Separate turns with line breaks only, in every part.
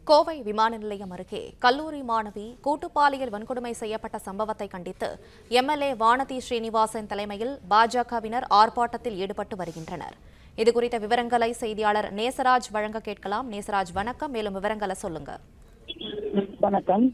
கோவை விமான நிலையம் அருகே கல்லூரி மாணவி கூட்டுப்பாலியல் வன்கொடுமை செய்யப்பட்ட சம்பவத்தை கண்டித்து எம்எல்ஏ வானதி ஸ்ரீனிவாசன் தலைமையில் பாஜகவினர் ஆர்ப்பாட்டத்தில் ஈடுபட்டு வருகின்றனர். இதுகுறித்த விவரங்களை செய்தியாளர் நேசராஜ் வழங்க கேட்கலாம். நேசராஜ், வணக்கம். மேலும் விவரங்களை சொல்லுங்க.
வணக்கம்.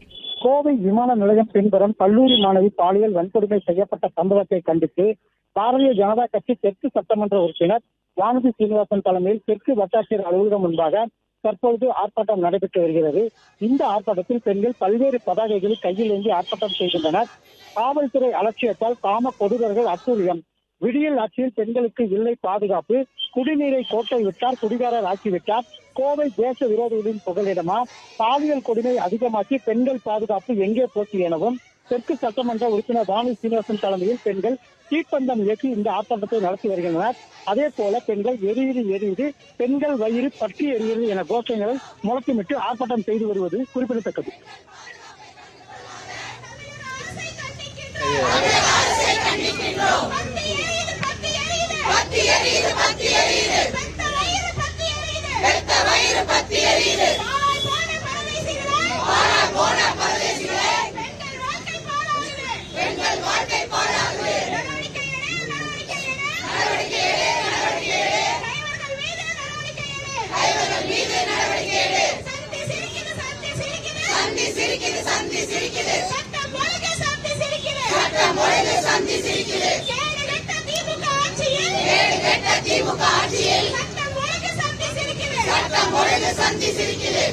கோவை விமான நிலையம் பின்புறம் கல்லூரி மாணவி பாலியல் வன்கொடுமை செய்யப்பட்ட சம்பவத்தை கண்டித்து பாரதிய ஜனதா கட்சி தெற்கு சட்டமன்ற உறுப்பினர் வானதி ஸ்ரீனிவாசன் தலைமையில் தெற்கு வட்டாட்சியர் அலுவலகம் முன்பாக தற்பொழுது ஆர்ப்பாட்டம் நடைபெற்று வருகிறது. இந்த ஆர்ப்பாட்டத்தில் பெண்கள் பல்வேறு பதாகைகளை கையில் ஏந்தி ஆர்ப்பாட்டம் செய்கின்றனர். காவல்துறை அலட்சியத்தால் காம கொடூரர்கள் அட்டூழியம். விடியல் ஆட்சியில் பெண்களுக்கு இல்லை பாதுகாப்பு. குடிநீரை கோட்டை விட்டார், குடிகாரர் ஆக்கிவிட்டார். கோவை தேச விரோதிகளின் புகலிடமா? பாலியல் கொடுமை அதிகமாக்கி பெண்கள் பாதுகாப்பு எங்கே போச்சு எனவும் தெற்கு சட்டமன்ற உறுப்பினர் வானதி ஸ்ரீனிவாசன் தலைமையில் பெண்கள் தீப்பந்தம் இயக்கி இந்த ஆர்ப்பாட்டத்தை நடத்தி வருகின்றனர். அதே போல பெண்கள் எரியுது பெண்கள் வயிறு பற்றி எரியுது என கோஷங்களை முழக்கமிட்டு ஆர்ப்பாட்டம் செய்து வருவது குறிப்பிடத்தக்கது.
திமுக ஆட்சியில் சட்டம் ஒழுங்கு சந்தி சிரிக்குது.